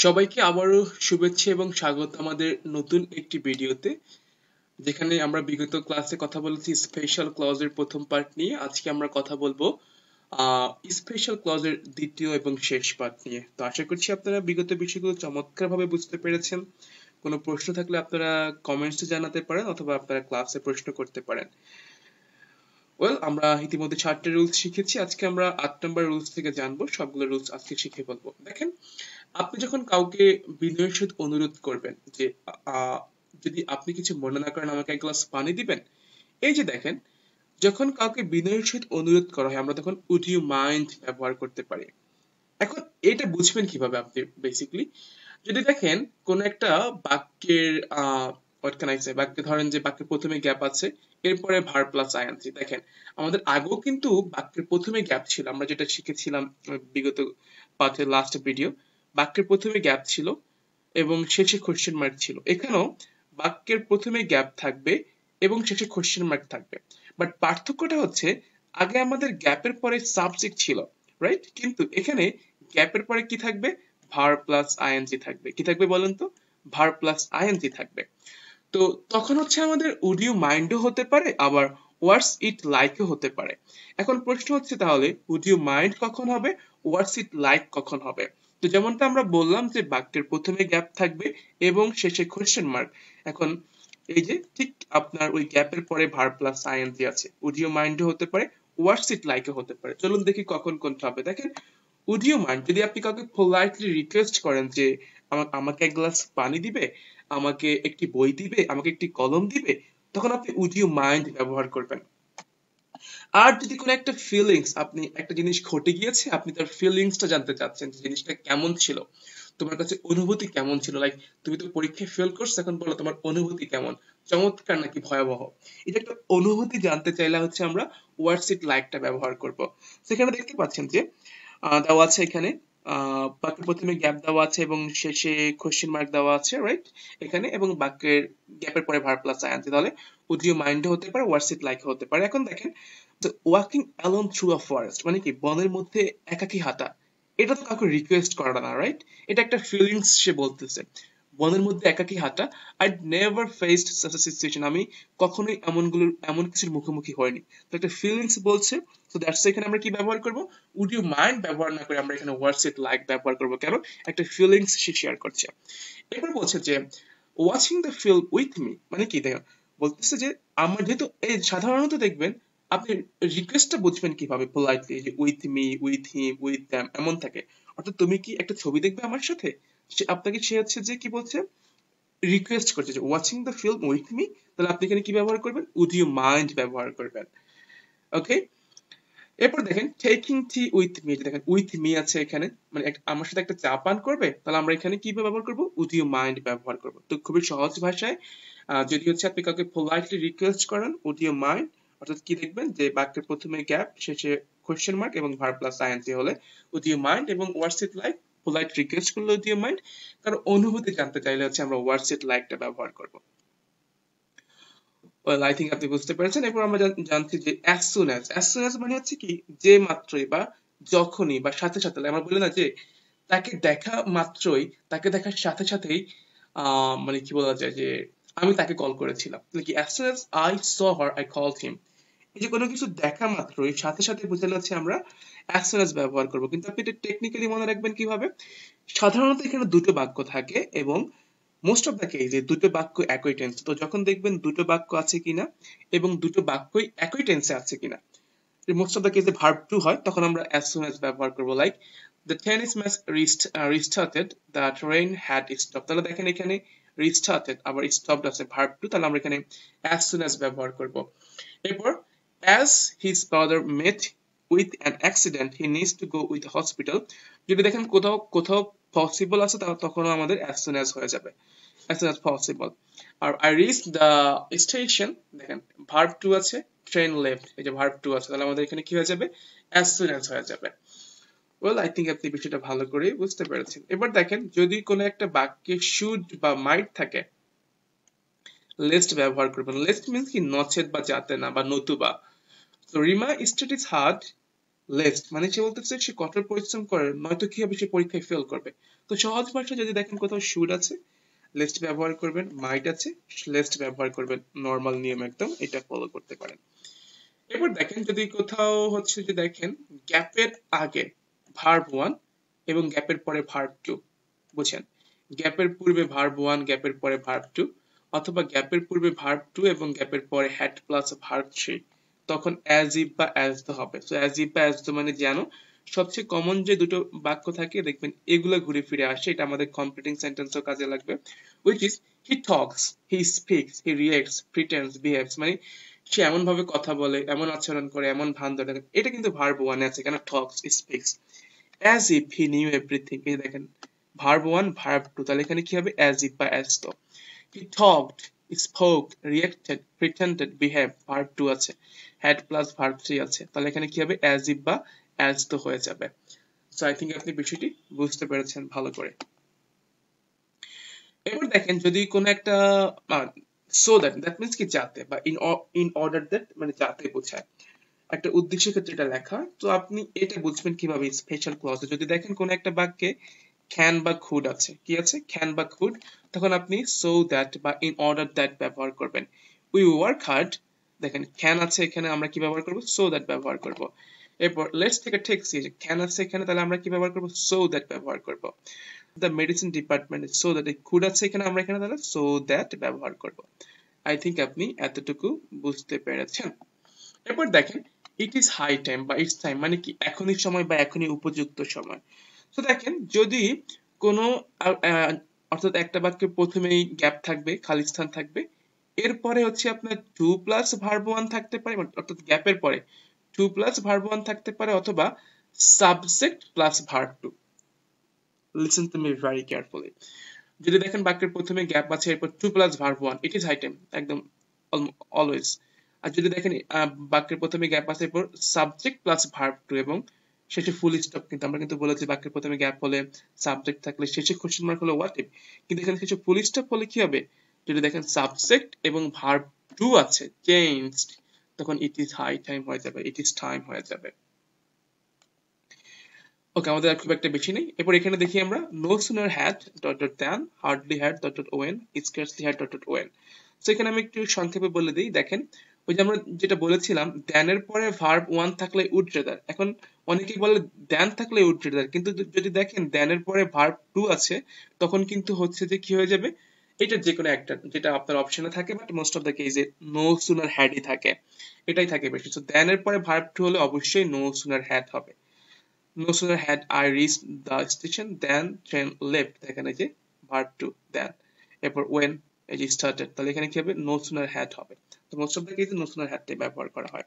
সবাইকে আবারও শুভেচ্ছা এবং স্বাগত আমাদের নতুন একটি ভিডিওতে, যেখানে আমরা বিগত ক্লাসে কথা বলেছি স্পেশাল ক্লজের প্রথম পার্ট নিয়ে। আজকে আমরা কথা বলবো স্পেশাল ক্লজের দ্বিতীয় এবং শেষ পার্ট নিয়ে। তো আশা করছি আপনারা বিগত বিষয়গুলো চমৎকারভাবে বুঝতে পেরেছেন। কোনো প্রশ্ন থাকলে আপনারা কমেন্টসে জানাতে পারেন অথবা আপনারা ক্লাসে প্রশ্ন করতে পারেন। আমরা ইতিমধ্যে 4টা রুলস শিখেছি, আজকে আমরা 8 নম্বর রুলস থেকে জানবো। সবগুলো রুলস আজকে শিখে বলবো। দেখেন, আপনি যখন কাউকে বিনয়ের সহিত অনুরোধ করবেন যে যদি আপনি কিছু মনে না করেন আমাকে এক গ্লাস পানি দিবেন, এই যে দেখেন, যখন কাউকে বিনয়ের সহিত অনুরোধ করা হয় আমরা তখন উড ইউ মাইন্ড ব্যবহার করতে পারি। এখন এটা বুঝবেন কিভাবে আপনি? বেসিক্যালি যদি দেখেন কোন একটা বাক্যের হোয়াট ক্যান আই সে, বাক্যে ধরেন যে বাক্যের প্রথমে গ্যাপ আছে, এরপরে ভার প্লাস আইএনজি। দেখেন, আমাদের আগেও কিন্তু বাক্যের প্রথমে গ্যাপ ছিল, আমরা যেটা শিখেছিলাম বিগত পাঠের লাস্ট ভিডিও। বাক্যের প্রথমে গ্যাপ ছিল এবং শেষে কোশ্চেন মার্ক ছিল। এখানেও বাক্যের প্রথমে গ্যাপ থাকবে এবং শেষে কোশ্চেন মার্ক থাকবে, বাট পার্থক্যটা হচ্ছে আগে আমাদের গ্যাপের পরে সাবজেক্ট ছিল, রাইট? কিন্তু এখানে গ্যাপের পরে কি থাকবে? ভার প্লাস আইএনজি থাকবে। কি থাকবে বলেন তো? ভার প্লাস আইএনজি থাকবে। তো তখন হচ্ছে আমাদের উড ইউ মাইন্ডও হতে পারে, আবার ওয়াটস ইট লাইকও হতে পারে। এখন প্রশ্ন হচ্ছে তাহলে উড ইউ মাইন্ড কখন হবে, ওয়াটস ইট লাইক কখন হবে? তো যেমনটা আমরা বললাম যে বাক্যের প্রথমে গ্যাপ থাকবে এবং শেষে কোশ্চেন মার্ক। এখন এই যে ঠিক আপনার ওই গ্যাপের পরে ভার প্লাস আইএনজি আছে, উড ইউ মাইন্ডও হতে পারে, ওয়াটস ইট লাইকও হতে পারে। চলুন দেখি কখন কোনটা হবে। দেখেন, উড ইউ মাইন্ড যদি আপনি কাউকে পোলাইটলি রিকোয়েস্ট করেন যে আমাকে এক গ্লাস পানি দিবে, আমাকে একটি বই দিবে, আমাকে একটি কলম দিবে, তখন আপনি উড ইউ মাইন্ড ব্যবহার করবেন। আর যদি কোনো একটা ফিলিংস, আপনি একটা জিনিস ঘটে গিয়েছে, আপনি তার ফিলিংসটা জানতে চাচ্ছেন যে জিনিসটা কেমন ছিল, তোমার কাছে অনুভূতি কেমন ছিল, লাইক তুমি তো পরীক্ষায় ফেল করছো, এখন বলো তোমার অনুভূতি কেমন, চমৎকার নাকি ভয়াবহ। এটা একটা অনুভূতি জানতে চাইলে হচ্ছে আমরা ওয়াটস ইট লাইকটা ব্যবহার করব। সেখানে দেখতে পাচ্ছেন যে দেওয়া আছে এখানে বাক্যের প্রথমে গ্যাপ দেওয়া আছে এবং শেষে কোশ্চেন মার্ক দেওয়া আছে, রাইট? এখানে এবং বাক্যের গ্যাপের পরে ভার প্লাস আই আনতে, তাহলে উড ইউ মাইন্ড হতে পারে, হোয়াটস ইট লাইক হতে পারে। এখন দেখেন, walking alone through a forest মানে কি? বনের মধ্যে একাকী হাঁটা। এটা তো কাউকে রিকোয়েস্ট করা না, রাইট? এটা একটা ফিলিংস সে বলতেছে। বনের মধ্যে একাকী হাঁটা, I never faced such a situation, আমি কখনোই এমন কিছুর মুখোমুখি হয়নি। তো একটা ফিলিংস বলছে, তো দ্যাটস এখানে আমরা কি ব্যবহার করব? উড ইউ মাইন্ড ব্যবহার না করে আমরা এখানে হোয়াটস ইট লাইক ব্যবহার করব। কেন? একটা ফিলিংস সে শেয়ার করছে। এরপর বলছে যে watching the film with me মানে কি? দেখো, বলতেছে যে আমার যেহেতু এই সাধারণত দেখবেন আপনি রিকোয়েস্টটা বুঝবেন কিভাবে? পোলাইটলি যে with me, with him, with them এমন থাকে। অর্থাৎ তুমি কি একটা ছবি দেখবে আমার সাথে? সে হচ্ছে যে কি বলছে? রিকোয়েস্ট করছে যে watching the film with me. তাহলে আপনি এখানে কি ব্যবহার করবেন? উড ইউ মাইন্ড ব্যবহার করবেন। ওকে, এরপর দেখেন টেকিং টি উইথ মি। দেখেন উইথ মি আছে এখানে, মানে আমার সাথে একটা চা পান করবে, তাহলে আমরা এখানে কি ব্যবহার করব? উড ইউ মাইন্ড ব্যবহার করব। তো খুবই সহজ ভাষায় যদি হচ্ছে আপনি কাউকে পোলাইটলি রিকোয়েস্ট করেন, উড ইউ মাইন্ড, অর্থাৎ কি দেখবেন যে বাক্যের প্রথমে গ্যাপ, শেষে কোশ্চেন মার্ক এবং ভার প্লাস আইএনজি হলে উড ইউ মাইন্ড, এবং হোয়াটস ইট লাইক পোলাইট রিকোয়েস্ট করলে উড ইউ মাইন্ড, কারণ অনুভূতি জানতে চাইলে হচ্ছে আমরা হোয়াটস ইট লাইকটা ব্যবহার করব। ওয়েল, আই থিঙ্ক আপনি বুঝতে পেরেছেন। এরপর আমরা জানছি যে as soon as মানে হচ্ছে কি? যে মাত্রই বা যখনই বা সাথে সাথে। আমরা বলি না যে তাকে দেখা মাত্রই, তাকে দেখার সাথে সাথেই মানে কি বলা যায় যে আমি তাকে কল করেছিলাম, মানে কি? as soon as I saw her I called him। এই যে কোনো কিছু দেখা মাত্রই সাথে সাথে বোঝালে হচ্ছে আমরা as soon as ব্যবহার করব। কিন্তু আপনি এটা টেকনিক্যালি মনে রাখবেন কিভাবে? সাধারণত এখানে দুটো বাক্য থাকে এবং মোস্ট অফ দ্য কেস এই দুটো বাক্য একই টেন্স। তো যখন দেখবেন দুটো বাক্য আছে কিনা এবং দুটো বাক্যই একই টেন্সে আছে কিনা, মোস্ট অফ দ্য কেসে ভার্ব টু হয়, তখন আমরা as soon as ব্যবহার করব। Like the tennis match restarted, the train had stopped। তাহলে দেখেন এখানে restarted আবার stopped আছে, ভার্ব টু, তাহলে আমরা এখানে as soon as ব্যবহার করব। এরপর as his brother met with an accident he needs to go with the hospital, যদি দেখেন কোথাও কোথাও পসিবল আছে তখনও আমাদের as soon as হয়ে যাবে, as soon as possible। আর I reached the station, দেখেন ভার্ব টু আছে, ট্রেন লেফট, এই যে ভার্ব টু আছে, তাহলে আমাদের এখানে কি হয়ে যাবে? as soon as হয়ে যাবে। ওয়েল, আই থিঙ্ক আপনি বিষয়টা ভালো করে বুঝতে পেরেছেন। এবার দেখেন, যদি কোনো একটা বাক্যে শুড বা মাইট থাকে, লেস্ট ব্যবহার করবেন। লেস্ট মিন্স কি? নচেত বা যাতে না বা নতুবা। তো রিমা স্টাডিজ হার্ড লেস্ট মানে সে বলতেছে সে কঠোর পরিশ্রম করে, নয়তো কি হবে, সে পরীক্ষায় ফেল করবে। তো সহজ ভাষায় যদি দেখেন কোথাও শুড আছে, লেস্ট ব্যবহার করবেন, মাইট আছে, লেস্ট ব্যবহার করবেন, নর্মাল নিয়ম একদম, এটা ফলো করতে পারেন। এবার দেখেন যদি কোথাও হচ্ছে যে দেখেন গ্যাপের আগে ভার্ব ওয়ান এবং গ্যাপের পরে ভার্ব টু, বুঝছেন, গ্যাপের পূর্বে ভার্ব ওয়ান, গ্যাপের পরে ভার্ব টু, অথবা গ্যাপের পূর্বে ভার্ব টু এবং গ্যাপের পরে হ্যাড প্লাস ভার্ব থ্রি, তখন অ্যাজ ইফ বা অ্যাজ দ্য হবে। সো অ্যাজ ইফ বা অ্যাজ দ্য মানে যেন, সবচেয়ে কমন যে দুটো বাক্য থাকে দেখবেন এগুলো ঘুরে ফিরে আসে, এটা আমাদের কমপ্লিটিং সেন্টেন্সও কাজে লাগবে। which is he talks, he speaks, he reacts, pretends, behaves, মানে সে এমন ভাবে কথা বলে, এমন আচরণ করে, এমন ভান ধরে, এটা কিন্তু ভার্ব ওয়ানে আছে, এখানে talks, speaks, as if he knew everything, এই দেখেন ভার্ব ওয়ান ভার্ব টু, তাহলে এখানে কি হবে, as if বা as তো। he talked, spoke, reacted, pretended, behaved, verb two আছে, had প্লাস ভার্ব থ্রি আছে, তাহলে এখানে কি হবে, as if বা as তো হয়ে যাবে। সো আই থিঙ্ক আপনি বিষয়টি বুঝতে পেরেছেন ভালো করে। এবার দেখেন যদি কোনো একটা সো দ্যাট মিনস কি যাতে, বা ইন অর্ডার দ্যাট মানে যাতে বোঝায়, একটা উদ্দেশ্যের ক্ষেত্রে এটা লেখা, তো আপনি এটা বুঝবেন কিভাবে স্পেশাল ক্লজে যদি দেখেন কোন একটা বাক্যে ক্যান বা খুড আছে, কি আছে, ক্যান বা খুড, তখন আপনি সো দ্যাট বা ইন অর্ডার দ্যাট ব্যবহার করবেন। উই ওয়ার্ক হার্ড, দেখেন ক্যান আছে এখানে, আমরা কি ব্যবহার করব, সো দ্যাট ব্যবহার করব। এরপর let's take a taxi, can আছে এখানে, তাহলে আমরা কি ব্যবহার করব, সো দ্যাট ব্যবহার করব। The medicine department, so that, could আছে এখানে, আমরা এখানে তাহলে সো দ্যাট ব্যবহার করব। আই থিঙ্ক আপনি এতটুকু বুঝতে পেরেছেন। এরপর দেখেন ইট ইজ হাই টাইম বা ইটস টাইম মানে কি, এখনই সময় বা এখনই উপযুক্ত সময়। তো দেখেন যদি কোনো অর্থাৎ একটা বাক্যের প্রথমেই গ্যাপ থাকবে, খালি স্থান থাকবে, এরপরে হচ্ছে আপনার টু প্লাস ভার্ব ওয়ান থাকতে পারে, অর্থাৎ গ্যাপের পরে টু প্লাস ভার্ব ওয়ান থাকতে পারে, অথবা subject plus verb two. Listen to me very carefully. যদি দেখেন বাক্যের প্রথমে গ্যাপ আছে, এরপর to plus verb one, it is high time, একদম অলওয়েজ। আর যদি দেখেন বাক্যের প্রথমে গ্যাপ আছে, এরপর সাবজেক্ট প্লাস ভার্ব টু এবং শেষে ফুল স্টপ, কিন্তু আমরা কিন্তু বলেছি বাক্যের প্রথমে গ্যাপ হলে, সাবজেক্ট থাকলে, শেষে কোশ্চেন মার্ক হলে হোয়াট ইফ, কিন্তু এখানে শেষে ফুল স্টপ হলে কি হবে, যদি দেখেন সাবজেক্ট এবং ভার্ব টু আছে চেঞ্জড, তখন ইট ইজ হাই টাইম হয়ে যাবে, ইট ইজ টাইম হয়ে যাবে। ওকে, আমাদের আর খুব একটা বেশি নেই। এরপর এখানে দেখি আমরা no sooner had dot dot than, hardly had dot dot when, scarcely had dot dot when. তো এখানে আমি একটু সংক্ষেপে বলে দিই। দেখেন ওই যে আমরা যেটা বলেছিলাম, দ্যানের পরে ভার্ব ওয়ান থাকলে উড রেদার, এখন অনেকেই বলে দ্যান থাকলে উড রেদার, কিন্তু যদি দেখেন দ্যানের পরে ভার্ব টু আছে, তখন কিন্তু হচ্ছে যে কি হয়ে যাবে, এটা যে কোনো একটা যেটা আপনার অপশনে থাকে, বাট মোস্ট অফ দ্য কেসে নো সুনার হ্যাডই থাকে, এটাই থাকে বেশি। তো দ্যানের পরে ভার্ব টু হলে অবশ্যই নো সুনার হ্যাড হবে। No sooner had I reached the station than train left, এখানে যে verb to then, এরপর when এই যে started, তাহলে এখানে কি হবে, no sooner had হবে। তো most of the case no sooner had টাই ব্যবহার করা হয়।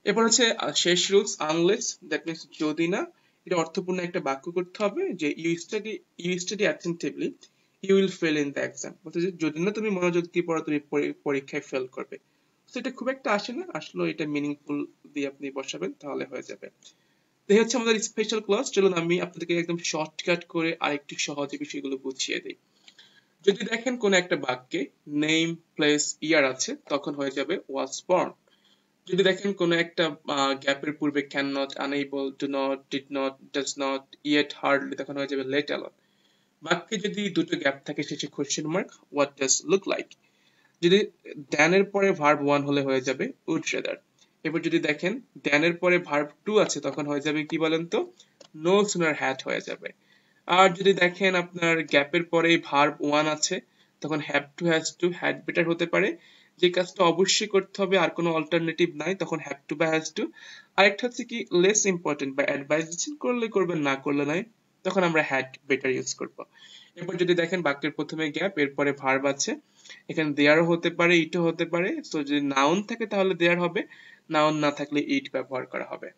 এরপর হচ্ছে শেষ রুলস, unless that means যদি না, এটা অর্থপূর্ণ একটা বাক্য করতে হবে যে you study attentively you will fail in the exam, বলতে যে যদি না তুমি মনোযোগ দিয়ে পড়ো তুমি পরীক্ষায় ফেল করবে। তো এটা খুব একটা আসে না, আসলে এটা মিনিংফুল দিয়ে আপনি বসাবেন তাহলে হয়ে যাবে। এই হচ্ছে আমাদের স্পেশাল ক্লাস। চলুন আমি আপনাদেরকে একদম শর্টকাট করে আরেকটু সহজে বিষয়গুলো বুঝিয়ে দিই। যদি দেখেন কোন একটা বাক্যে নেম, প্লেস, ইয়ার আছে, তখন হয়ে যাবে ওয়াজ বর্ন। যদি দেখেন কোন একটা গ্যাপের পূর্বে can not, unable, do not, did not, does not, yet, hardly, তখন হয়ে যাবে লেট অ্যালোন। বাক্যে যদি দুটো গ্যাপ থাকে শেষে question mark, what does look like. যদি দ্যানের পরে ভার্ব ওয়ান হলে হয়ে যাবে উড রেদার। এবার যদি দেখেন দ্যানের পরে ভার্ব টু আছে, তখন হয়ে যাবে কি বলেন তো, নো সুনার হ্যাড হয়ে যাবে। আর যদি দেখেন আপনার গ্যাপের পরে ভার্ব ওয়ান আছে, তখন have to, has to, had better হতে পারে, যে কাজটা অবশ্যই করতে হবে আর কোনো অল্টারনেটিভ নাই, তখন হ্যাভ টু বা হ্যাজ টু। আরেকটা হচ্ছে কি লেস ইম্পর্টেন্ট বা অ্যাডভাইস দিচ্ছেন, করলে করবেন না করলে নাই, তখন আমরা হ্যাড বেটার ইউজ করব। এরপর যদি দেখেন বাক্যের প্রথমে গ্যাপ, এরপরে ভার্ব আছে, এখানে দেয়ারও হতে পারে, ইটও হতে পারে। সো যদি নাউন থাকে তাহলে দেয়ার হবে, নাউন না থাকলে ইট ব্যবহার করা হবে।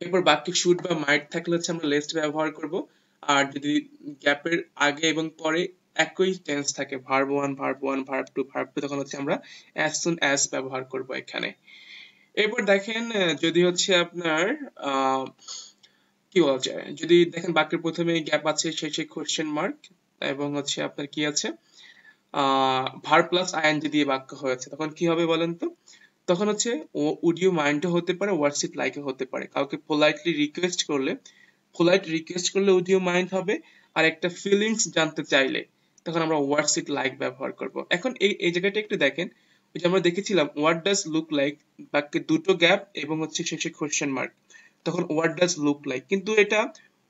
এরপর বাক্যে শুড বা মাইট থাকলে হচ্ছে আমরা লেস্ট ব্যবহার করব। আর যদি গ্যাপের আগে এবং পরে একই টেন্স থাকে, verb one, verb one, verb two, verb two, তখন হচ্ছে আমরা অ্যাজ সুন অ্যাজ ব্যবহার করব এখানে। এরপর দেখেন যদি হচ্ছে আপনার কি বলা যায়, যদি দেখেন বাক্যের প্রথমে গ্যাপ আছে, শেষে কোশ্চেন মার্ক, এবং হচ্ছে আপনার কি আছে ভার্ব প্লাস আইএনজি দিয়ে বাক্য হয়েছে, তখন কি হবে বলেন তো, তখন হচ্ছে উড ইউ মাইন্ডও হতে পারে, হোয়াটস ইট লাইকও হতে পারে। কাউকে পোলাইট রিকোয়েস্ট করলে উড ইউ মাইন্ড হবে, আর একটা ফিলিংস জানতে চাইলে তখন আমরা হোয়াটস ইট লাইক ব্যবহার করব। এখন এই জায়গাটা একটু দেখেন, ওই যে আমরা দেখেছিলাম হোয়াট ডাজ লুক লাইক, বাক্যে দুটো গ্যাপ এবং হচ্ছে শেষে কোয়েশ্চেন মার্ক, তখন হোয়াট ডাজ লুক লাইক। কিন্তু এটা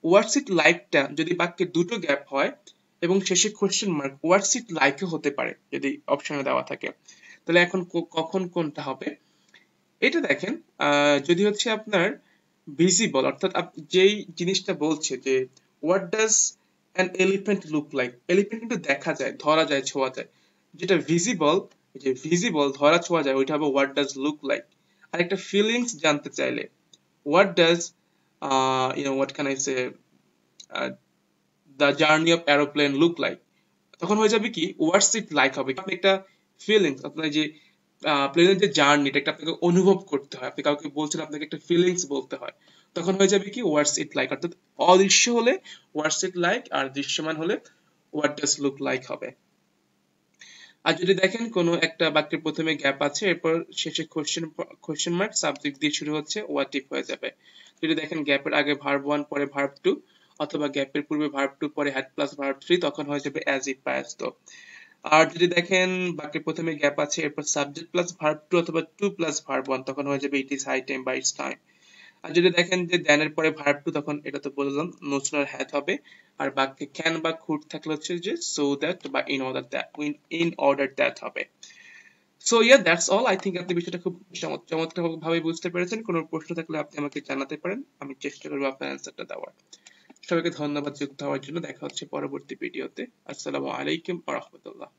হোয়াটস ইট লাইকটা যদি বাক্যে দুটো গ্যাপ হয় এবং শেষে কোয়েশ্চেন মার্ক, হোয়াটস ইট লাইকও হতে পারে যদি অপশনে দেওয়া থাকে। তাহলে এখন কখন কোনটা হবে এটা দেখেন। যদি হচ্ছে আপনার ভিজিবল, অর্থাৎ যেই জিনিসটা বলছে যে what does an elephant look like, elephant কিন্তু দেখা যায়, ধরা যায়, ছোঁয়া যায়। যেটা ভিজিবল, যে ভিজিবল ধরা ছোঁয়া যায়, ওইটা হবে হোয়াট ডাজ লুক লাইক। আর একটা ফিলিংস জানতে চাইলে what does what can I say the journey of aeroplane look like, তখন হয়ে যাবে কি হোয়াটস ইট লাইক হবে। আপনি একটা ফিলিংস, আপনার যে প্লেনের যে জার্নি, এটা আপনাকে অনুভব করতে হয়, আপনি কাউকে বলছেন, আপনাকে একটা ফিলিংস বলতে হয়, তখন হয়ে যাবে কি হোয়াটস ইট লাইক। অর্থাৎ অদৃশ্য হলে হোয়াটস ইট লাইক, আর দৃশ্যমান হলে হোয়াট ডাজ লুক লাইক হবে। আর যদি দেখেন কোনো একটা বাক্যের প্রথমে গ্যাপ আছে, এরপর শেষে কোশ্চেন মার্ক, সাবজেক্ট দিয়ে শুরু হচ্ছে, হোয়াট ইফ হয়ে যাবে। যদি দেখেন গ্যাপের আগে ভার্ব 1 পরে ভার্ব 2, অথবা গ্যাপের পূর্বে ভার্ব 2 পরে হ্যাড প্লাস ভার্ব 3, তখন হয়ে যাবে অ্যাজ ইফ বা অ্যাজ দো। আর যদি দেখেন বাক্যের প্রথমে গ্যাপ আছে, এরপর সাবজেক্ট প্লাস ভার্ব 2 অথবা 2 প্লাস ভার্ব 1, তখন হয়ে যাবে ইট ইজ হাই টাইম বা ইটস টাইম। আর যদি দেখেন যে দেন এর পরে ভার্ব 2, তখন এটা তো বললাম নো সুনার হ্যাড হবে। আর বাক্যে ক্যান বা কুড থাকলে হচ্ছে যে সো দ্যাট বা ইন অর্ডার দ্যাট হবে। So yeah, that's all. I think আপনি বিষয়টা খুব চমৎকার ভাবে বুঝতে পেরেছেন। কোনো প্রশ্ন থাকলে আপনি আমাকে জানাতে পারেন, আমি চেষ্টা করবো আপনার অ্যান্সারটা দেওয়ার। সবাইকে ধন্যবাদ যুক্ত হওয়ার জন্য। দেখা হচ্ছে পরবর্তী ভিডিওতে। আসসালামু আলাইকুম ওয়া রাহমাতুল্লাহ।